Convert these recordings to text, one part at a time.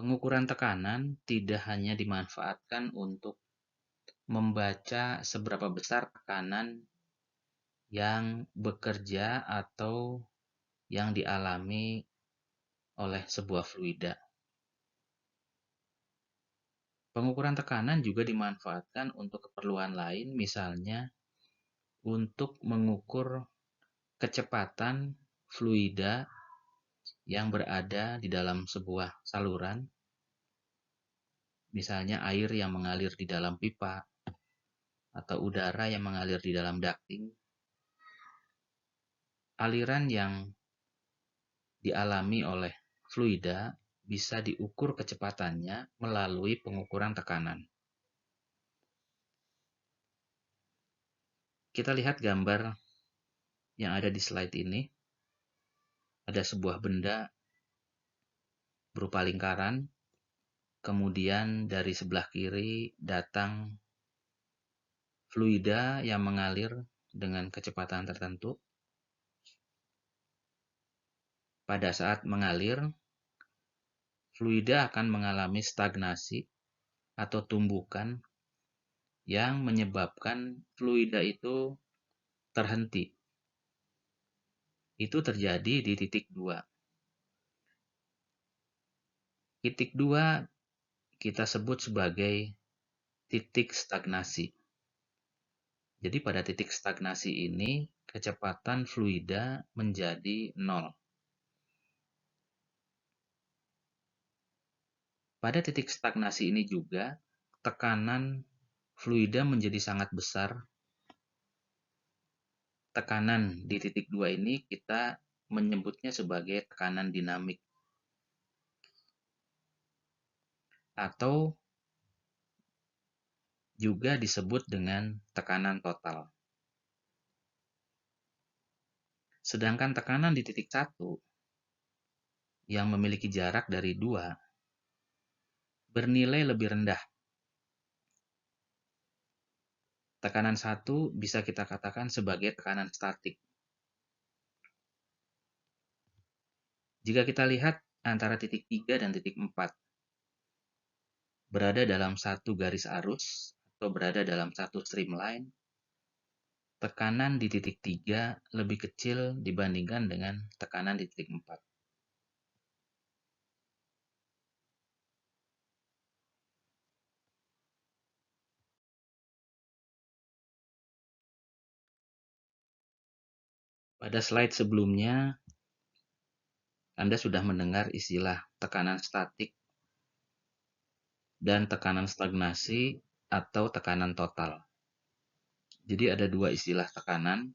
Pengukuran tekanan tidak hanya dimanfaatkan untuk membaca seberapa besar tekanan yang bekerja atau yang dialami oleh sebuah fluida. Pengukuran tekanan juga dimanfaatkan untuk keperluan lain, misalnya untuk mengukur kecepatan fluida yang berada di dalam sebuah saluran, misalnya air yang mengalir di dalam pipa atau udara yang mengalir di dalam ducting. Aliran yang dialami oleh fluida bisa diukur kecepatannya melalui pengukuran tekanan. Kita lihat gambar yang ada di slide ini. Ada sebuah benda berupa lingkaran, kemudian dari sebelah kiri datang fluida yang mengalir dengan kecepatan tertentu. Pada saat mengalir, fluida akan mengalami stagnasi atau tumbukan yang menyebabkan fluida itu terhenti. Itu terjadi di titik 2. Titik 2 kita sebut sebagai titik stagnasi. Jadi pada titik stagnasi ini, kecepatan fluida menjadi 0. Pada titik stagnasi ini juga, tekanan fluida menjadi sangat besar. Tekanan di titik 2 ini kita menyebutnya sebagai tekanan dinamik. Atau juga disebut dengan tekanan total. Sedangkan tekanan di titik 1 yang memiliki jarak dari 2 bernilai lebih rendah. Tekanan 1 bisa kita katakan sebagai tekanan statik. Jika kita lihat antara titik 3 dan titik 4 berada dalam satu garis arus atau berada dalam satu streamline, tekanan di titik 3 lebih kecil dibandingkan dengan tekanan di titik 4. Pada slide sebelumnya, Anda sudah mendengar istilah tekanan statik dan tekanan stagnasi atau tekanan total. Jadi ada dua istilah tekanan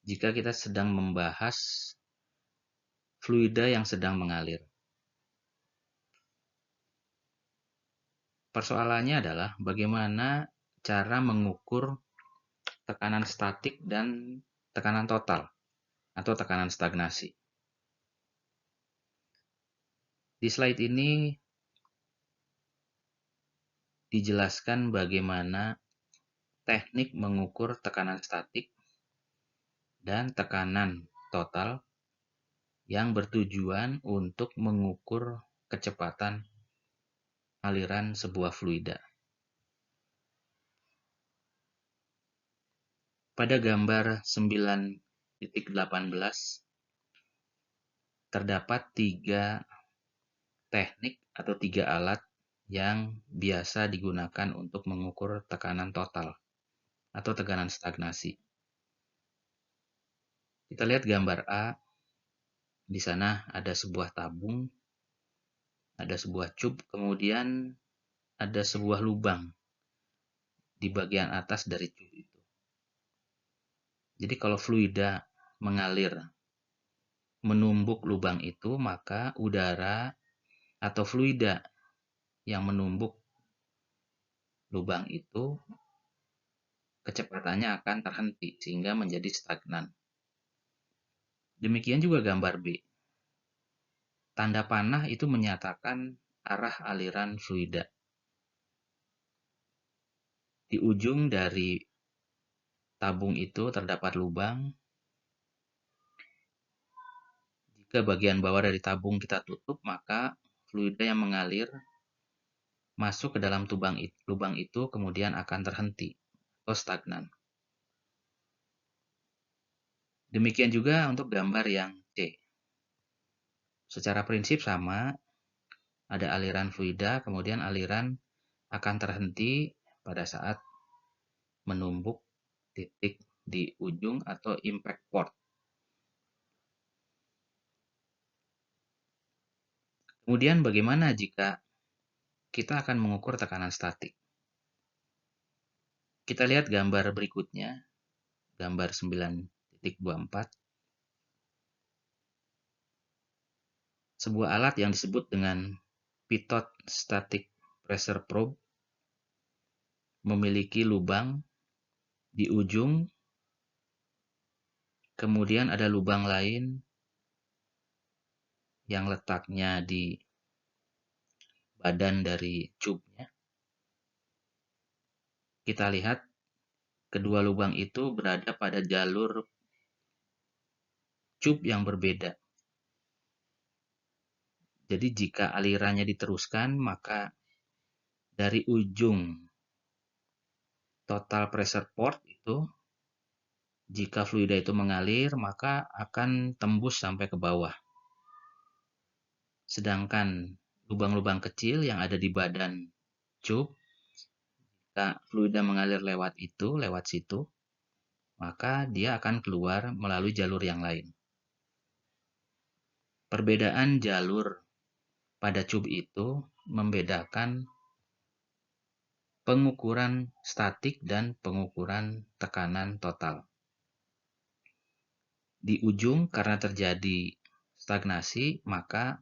jika kita sedang membahas fluida yang sedang mengalir. Persoalannya adalah bagaimana cara mengukur tekanan statik dan tekanan total atau tekanan stagnasi. Di slide ini dijelaskan bagaimana teknik mengukur tekanan statik dan tekanan total yang bertujuan untuk mengukur kecepatan aliran sebuah fluida. Pada gambar 9.18 terdapat 3 teknik atau 3 alat yang biasa digunakan untuk mengukur tekanan total atau tekanan stagnasi. Kita lihat gambar A. Di sana ada sebuah tabung, ada sebuah cup, kemudian ada sebuah lubang di bagian atas dari cup itu. Jadi kalau fluida mengalir menumbuk lubang itu, maka udara atau fluida yang menumbuk lubang itu kecepatannya akan terhenti sehingga menjadi stagnan. Demikian juga gambar B. Tanda panah itu menyatakan arah aliran fluida. Di ujung dari tabung itu terdapat lubang. Jika bagian bawah dari tabung kita tutup, maka fluida yang mengalir masuk ke dalam lubang itu kemudian akan terhenti atau stagnan. Demikian juga untuk gambar yang C. Secara prinsip sama, ada aliran fluida, kemudian aliran akan terhenti pada saat menumbuk titik di ujung atau impact port. Kemudian bagaimana jika kita akan mengukur tekanan statik? Kita lihat gambar berikutnya, gambar 9.24. Sebuah alat yang disebut dengan pitot static pressure probe memiliki lubang di ujung, kemudian ada lubang lain yang letaknya di badan dari tube-nya. Kita lihat kedua lubang itu berada pada jalur tube yang berbeda. Jadi jika alirannya diteruskan, maka dari ujung total pressure port itu, jika fluida itu mengalir, maka akan tembus sampai ke bawah. Sedangkan lubang-lubang kecil yang ada di badan tube, jika fluida mengalir lewat situ, maka dia akan keluar melalui jalur yang lain. Perbedaan jalur pada tube itu membedakan pengukuran statik dan pengukuran tekanan total. Di ujung karena terjadi stagnasi, maka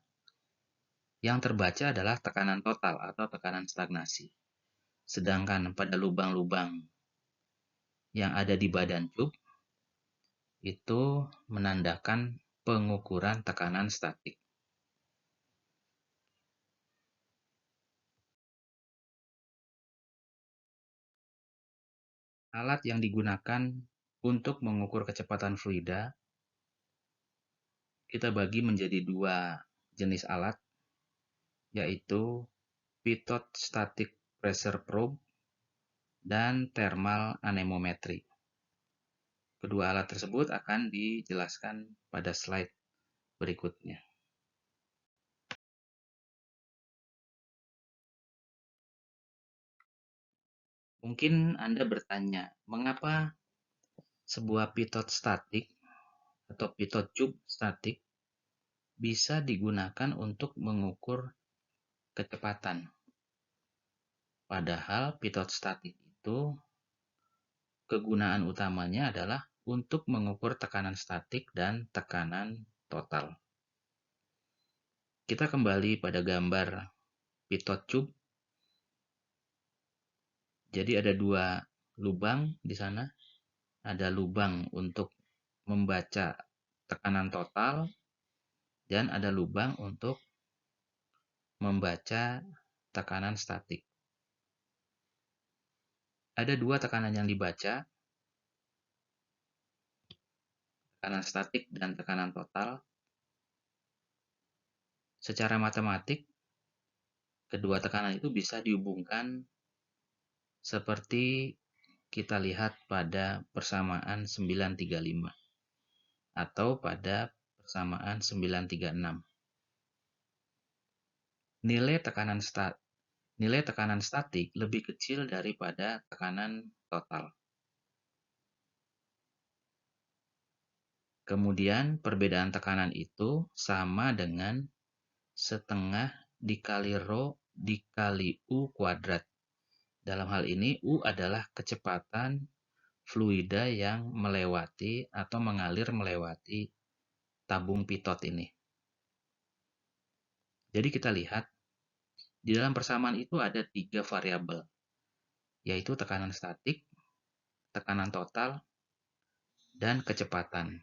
yang terbaca adalah tekanan total atau tekanan stagnasi. Sedangkan pada lubang-lubang yang ada di badan tube, itu menandakan pengukuran tekanan statik. Alat yang digunakan untuk mengukur kecepatan fluida, kita bagi menjadi dua jenis alat, yaitu pitot static pressure probe dan thermal anemometry. Kedua alat tersebut akan dijelaskan pada slide berikutnya. Mungkin Anda bertanya, mengapa sebuah pitot statik atau pitot tube statik bisa digunakan untuk mengukur kecepatan? Padahal pitot statik itu kegunaan utamanya adalah untuk mengukur tekanan statik dan tekanan total. Kita kembali pada gambar pitot tube. Jadi ada dua lubang di sana. Ada lubang untuk membaca tekanan total dan ada lubang untuk membaca tekanan statik. Ada dua tekanan yang dibaca, tekanan statik dan tekanan total. Secara matematik, kedua tekanan itu bisa dihubungkan seperti kita lihat pada persamaan 935 atau pada persamaan 936. Nilai tekanan statik lebih kecil daripada tekanan total. Kemudian perbedaan tekanan itu sama dengan setengah dikali rho dikali U kuadrat. Dalam hal ini U adalah kecepatan fluida yang melewati atau mengalir melewati tabung pitot ini. Jadi kita lihat di dalam persamaan itu ada 3 variabel, yaitu tekanan statik, tekanan total, dan kecepatan.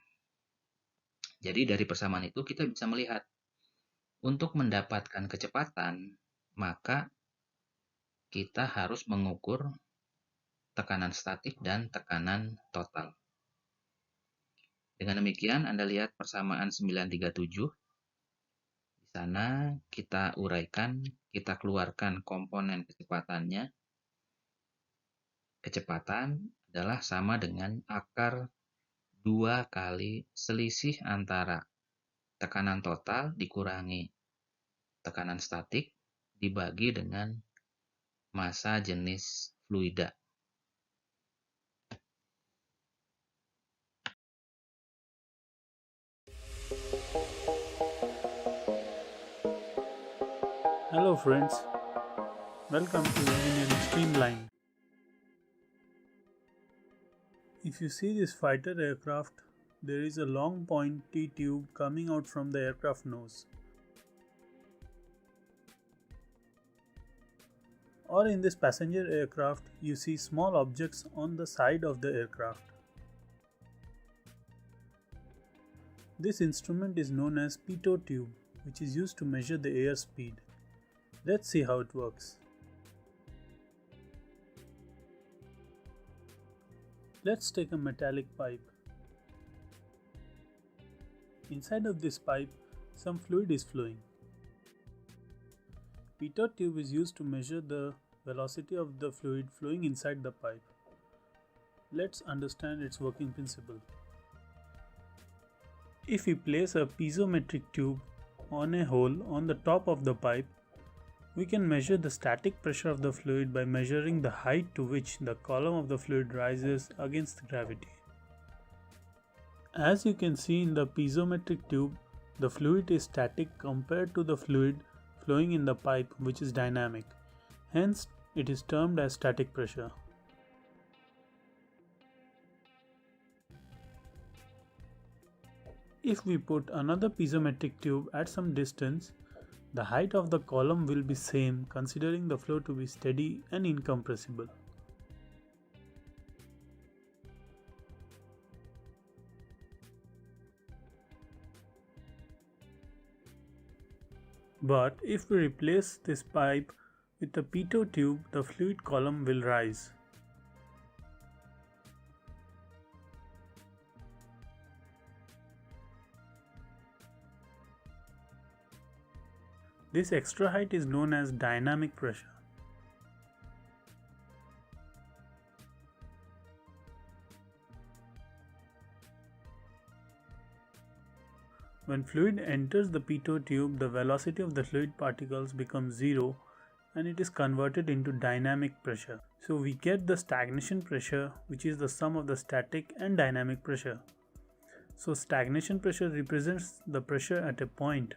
Jadi dari persamaan itu kita bisa melihat untuk mendapatkan kecepatan, maka kita harus mengukur tekanan statik dan tekanan total. Dengan demikian, Anda lihat persamaan 937. Di sana kita uraikan, kita keluarkan komponen kecepatannya. Kecepatan adalah sama dengan akar 2 kali selisih antara tekanan total dikurangi tekanan statik dibagi dengan massa jenis fluida. Hello friends, welcome to Engineering Streamline. If you see this fighter aircraft, there is a long pointy tube coming out from the aircraft nose. Or in this passenger aircraft, you see small objects on the side of the aircraft. This instrument is known as pitot tube, which is used to measure the air speed. Let's see how it works. Let's take a metallic pipe. Inside of this pipe, some fluid is flowing. Pitot tube is used to measure the velocity of the fluid flowing inside the pipe. Let's understand its working principle. If we place a piezometric tube on a hole on the top of the pipe, we can measure the static pressure of the fluid by measuring the height to which the column of the fluid rises against gravity. As you can see in the piezometric tube, the fluid is static compared to the fluid flowing in the pipe, which is dynamic. Hence, it is termed as static pressure. If we put another piezometric tube at some distance, the height of the column will be same, considering the flow to be steady and incompressible. But if we replace this pipe with a pitot tube, the fluid column will rise. This extra height is known as dynamic pressure. When fluid enters the pitot tube, the velocity of the fluid particles becomes zero and it is converted into dynamic pressure. So we get the stagnation pressure, which is the sum of the static and dynamic pressure. So stagnation pressure represents the pressure at a point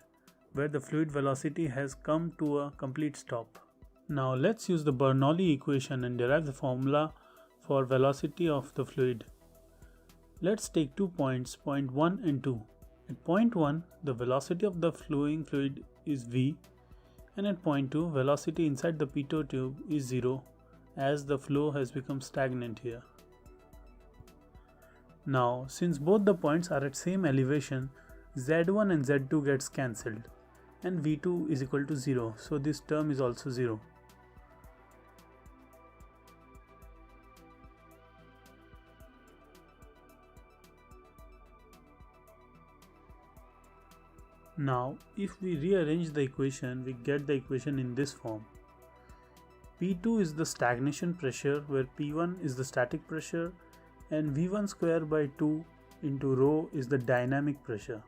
where the fluid velocity has come to a complete stop. Now let's use the Bernoulli equation and derive the formula for velocity of the fluid. Let's take 2 points, point 1 and 2. At point 1, the velocity of the flowing fluid is v, and at point 2, velocity inside the pitot tube is 0, as the flow has become stagnant here. Now, since both the points are at same elevation, z1 and z2 gets cancelled, and v2 is equal to 0, so this term is also 0. Now, if we rearrange the equation, we get the equation in this form. P2 is the stagnation pressure, where P1 is the static pressure, and V1 square by 2 into rho is the dynamic pressure.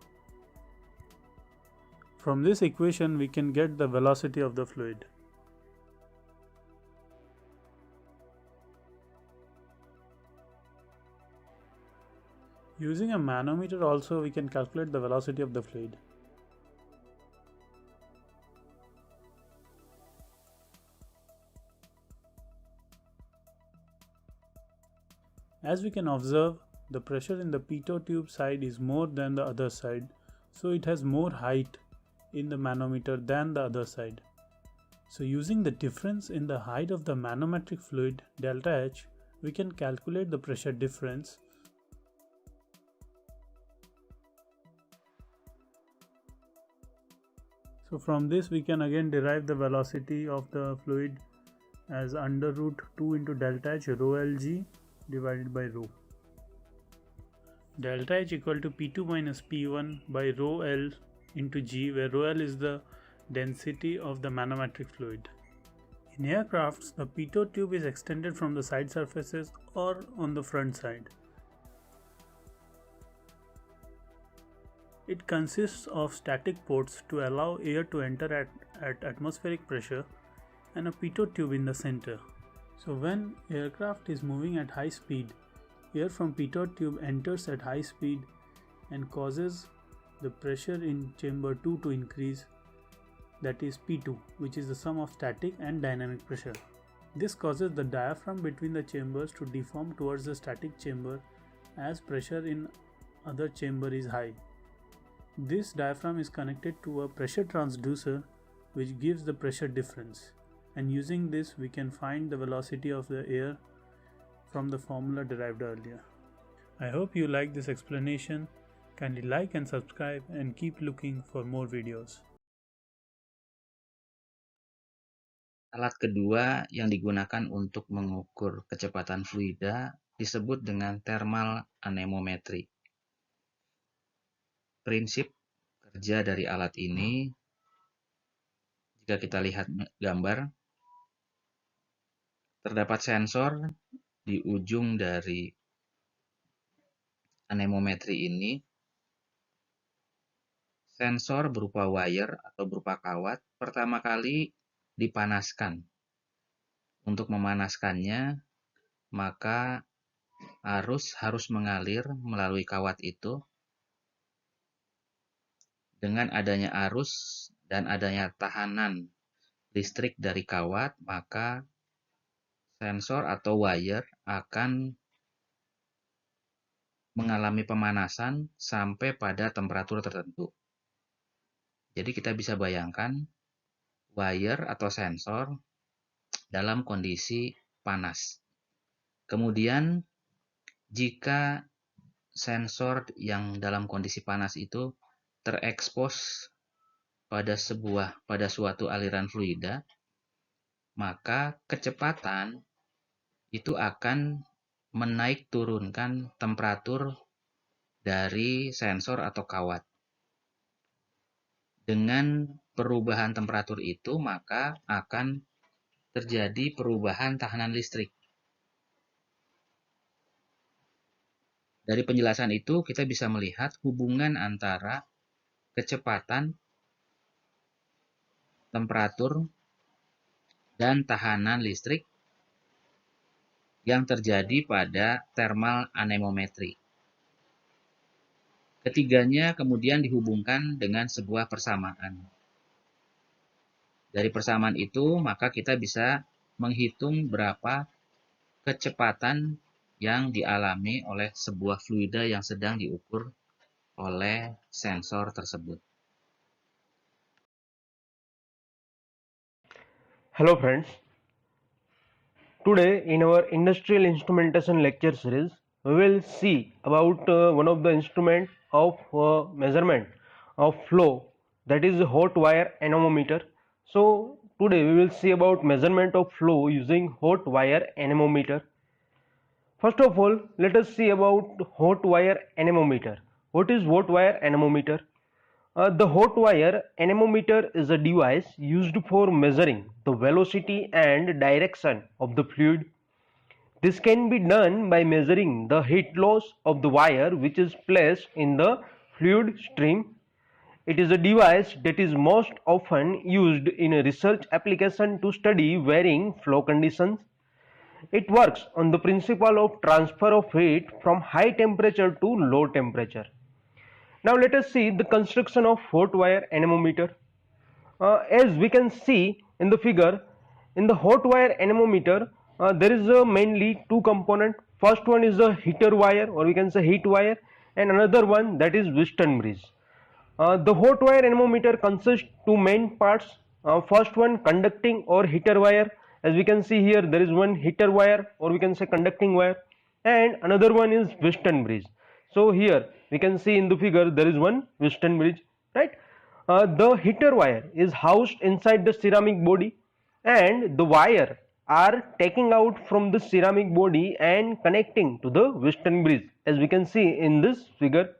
From this equation, we can get the velocity of the fluid. Using a manometer also, we can calculate the velocity of the fluid. As we can observe, the pressure in the pitot tube side is more than the other side, so it has more height in the manometer than the other side. So using the difference in the height of the manometric fluid, delta H, we can calculate the pressure difference. So from this we can again derive the velocity of the fluid as under root 2 into delta H rho Lg divided by rho. Delta H equal to P2 minus P1 by rho L into G, where ρl is the density of the manometric fluid. In aircrafts, the pitot tube is extended from the side surfaces or on the front side. It consists of static ports to allow air to enter at atmospheric pressure and a pitot tube in the center. So when aircraft is moving at high speed, air from pitot tube enters at high speed and causes the pressure in chamber 2 to increase, that is P2, which is the sum of static and dynamic pressure. This causes the diaphragm between the chambers to deform towards the static chamber as pressure in other chamber is high. This diaphragm is connected to a pressure transducer which gives the pressure difference, and using this we can find the velocity of the air from the formula derived earlier. I hope you like this explanation. Kindly like and subscribe and keep looking for more videos. Alat kedua yang digunakan untuk mengukur kecepatan fluida disebut dengan thermal anemometri. Prinsip kerja dari alat ini, jika kita lihat gambar, terdapat sensor di ujung dari anemometri ini. Sensor berupa wire atau berupa kawat pertama kali dipanaskan. Untuk memanaskannya, maka arus harus mengalir melalui kawat itu. Dengan adanya arus dan adanya tahanan listrik dari kawat, maka sensor atau wire akan mengalami pemanasan sampai pada temperatur tertentu. Jadi kita bisa bayangkan wire atau sensor dalam kondisi panas. Kemudian jika sensor yang dalam kondisi panas itu terekspos pada suatu aliran fluida, maka kecepatan itu akan menaik turunkan temperatur dari sensor atau kawat. Dengan perubahan temperatur itu, maka akan terjadi perubahan tahanan listrik. Dari penjelasan itu, kita bisa melihat hubungan antara kecepatan, temperatur, dan tahanan listrik yang terjadi pada thermal anemometri. Ketiganya kemudian dihubungkan dengan sebuah persamaan. Dari persamaan itu, maka kita bisa menghitung berapa kecepatan yang dialami oleh sebuah fluida yang sedang diukur oleh sensor tersebut. Hello friends, today in our industrial instrumentation lecture series we will see about one of the instrument of measurement of flow, that is hot wire anemometer. So today we will see about measurement of flow using hot wire anemometer. First of all, let us see about hot wire anemometer. What is hot wire anemometer? The hot wire anemometer is a device used for measuring the velocity and direction of the fluid. This can be done by measuring the heat loss of the wire which is placed in the fluid stream. It is a device that is most often used in a research application to study varying flow conditions. It works on the principle of transfer of heat from high temperature to low temperature. Now let us see the construction of hot wire anemometer. As we can see in the figure, in the hot wire anemometer there is mainly two components. First one is a heater wire, or we can say heat wire, and another one that is Wheatstone bridge. The hot wire anemometer consists two main parts. First one, conducting or heater wire. As we can see here, there is one heater wire, or we can say conducting wire, and another one is Wheatstone bridge. So here we can see in the figure there is one Wheatstone bridge, right? The heater wire is housed inside the ceramic body, and the wire are taking out from the ceramic body and connecting to the Wheatstone bridge, as we can see in this figure.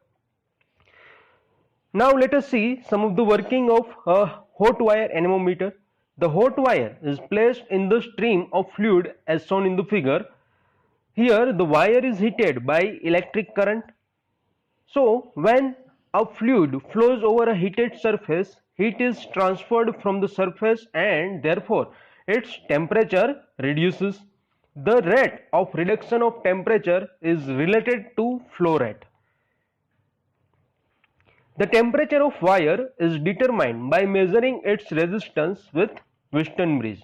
Now let us see some of the working of a hot wire anemometer. The hot wire is placed in the stream of fluid as shown in the figure. Here the wire is heated by electric current. So when a fluid flows over a heated surface, heat is transferred from the surface and therefore its temperature reduces. The rate of reduction of temperature is related to flow rate. The temperature of wire is determined by measuring its resistance with Wheatstone bridge.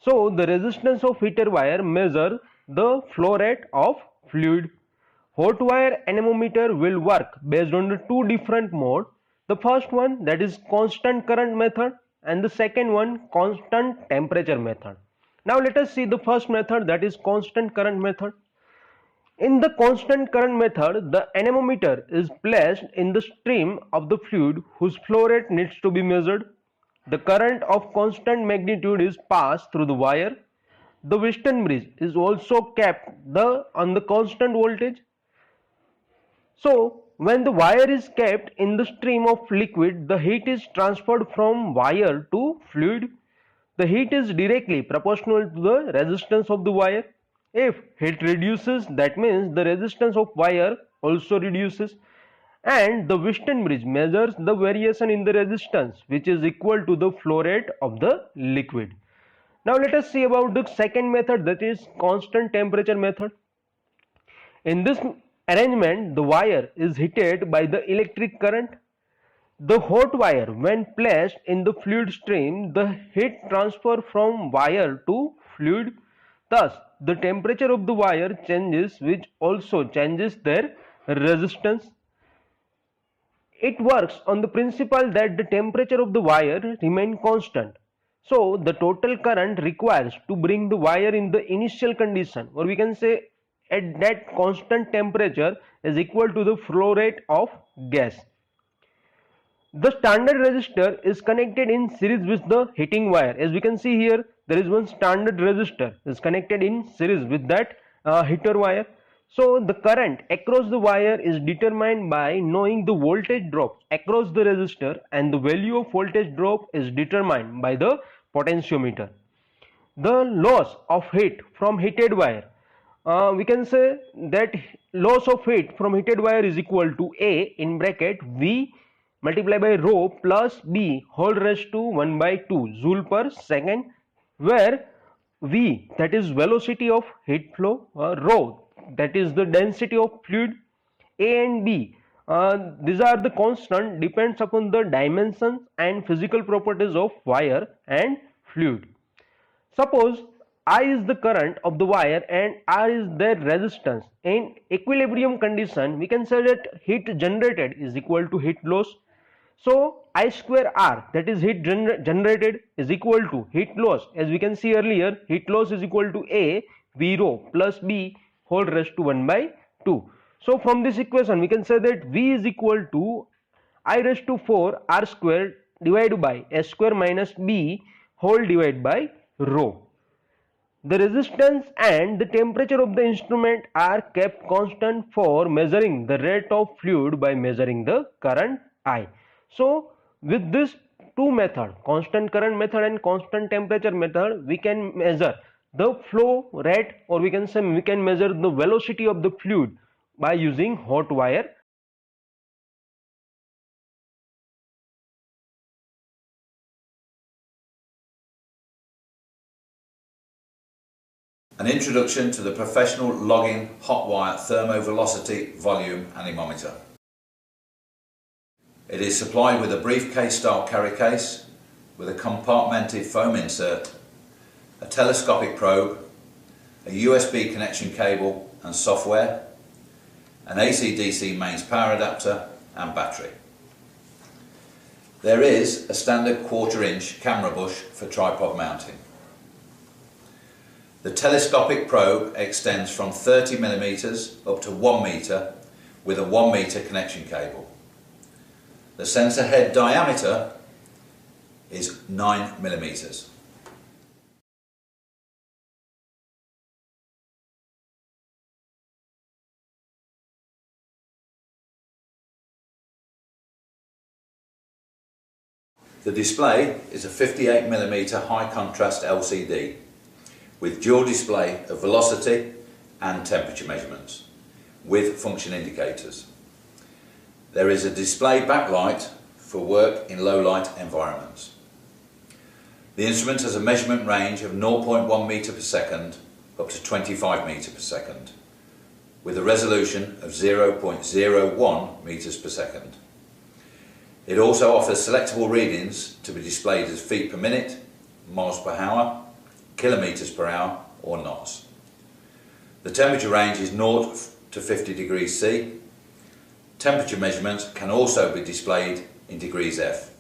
So the resistance of heated wire measures the flow rate of fluid. Hot wire anemometer will work based on the two different modes. The first one, that is constant current method, and the second one, constant temperature method. Now let us see the first method, that is constant current method. In the constant current method, the anemometer is placed in the stream of the fluid whose flow rate needs to be measured. The current of constant magnitude is passed through the wire. The Wheatstone bridge is also kept on the constant voltage. So when the wire is kept in the stream of liquid, the heat is transferred from wire to fluid. The heat is directly proportional to the resistance of the wire. If heat reduces, that means the resistance of wire also reduces, and the Wheatstone bridge measures the variation in the resistance, which is equal to the flow rate of the liquid. Now let us see about the second method, that is constant temperature method. In this arrangement, the wire is heated by the electric current. The hot wire, when placed in the fluid stream, the heat transfer from wire to fluid. Thus, the temperature of the wire changes, which also changes their resistance. It works on the principle that the temperature of the wire remain constant. So, the total current required to bring the wire in the initial condition, or we can say at that constant temperature, is equal to the flow rate of gas. The standard resistor is connected in series with the heating wire. As we can see here, there is one standard resistor is connected in series with that heater wire. So the current across the wire is determined by knowing the voltage drop across the resistor, and the value of voltage drop is determined by the potentiometer. The loss of heat from heated wire, we can say that loss of heat from heated wire is equal to A in bracket V multiplied by rho plus B whole raised to 1 by 2 joule per second, where V, that is velocity of heat flow, rho, that is the density of fluid, A and B, these are the constant, depends upon the dimensions and physical properties of wire and fluid. Suppose I is the current of the wire and R is their resistance. In equilibrium condition, we can say that heat generated is equal to heat loss. So I square R, that is heat generated, is equal to heat loss. As we can see earlier, heat loss is equal to A V rho plus B whole raised to 1 by 2. So from this equation, we can say that V is equal to I raised to 4 R squared divided by S square minus B whole divided by rho. The resistance and the temperature of the instrument are kept constant for measuring the rate of fluid by measuring the current I. So with this two method, constant current method and constant temperature method, we can measure the flow rate, or we can say we can measure the velocity of the fluid by using hot wire. An introduction to the professional logging hot wire thermovelocity volume anemometer. It is supplied with a briefcase style carry case with a compartmented foam insert, a telescopic probe, a USB connection cable and software, an AC/DC mains power adapter and battery. There is a standard 1/4 inch camera bush for tripod mounting. The telescopic probe extends from 30mm up to 1 metre with a 1 metre connection cable. The sensor head diameter is 9mm. The display is a 58mm high contrast LCD with dual display of velocity and temperature measurements with function indicators. There is a display backlight for work in low light environments. The instrument has a measurement range of 0.1 metre per second up to 25 metre per second with a resolution of 0.01 metres per second. It also offers selectable readings to be displayed as feet per minute, miles per hour, kilometres per hour or knots. The temperature range is 0 to 50 degrees C. Temperature measurements can also be displayed in degrees F.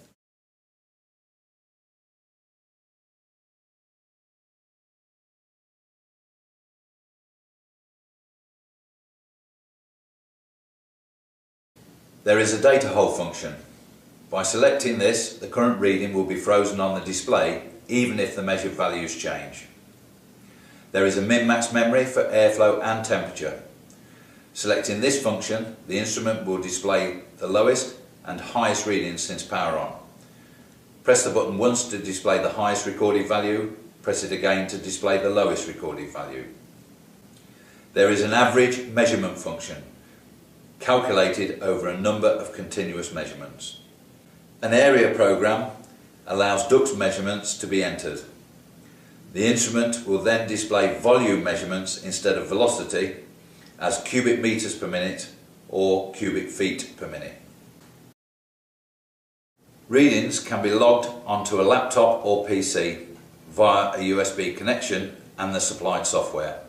There is a data hold function. By selecting this, the current reading will be frozen on the display even if the measured values change. There is a min-max memory for airflow and temperature. Selecting this function, the instrument will display the lowest and highest readings since power on. Press the button once to display the highest recorded value, press it again to display the lowest recorded value. There is an average measurement function, calculated over a number of continuous measurements. An area program allows duct measurements to be entered. The instrument will then display volume measurements instead of velocity as cubic meters per minute or cubic feet per minute. Readings can be logged onto a laptop or PC via a USB connection and the supplied software.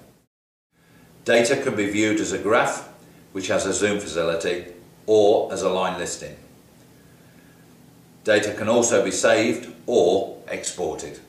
Data can be viewed as a graph, which has a zoom facility, or as a line listing. Data can also be saved or exported.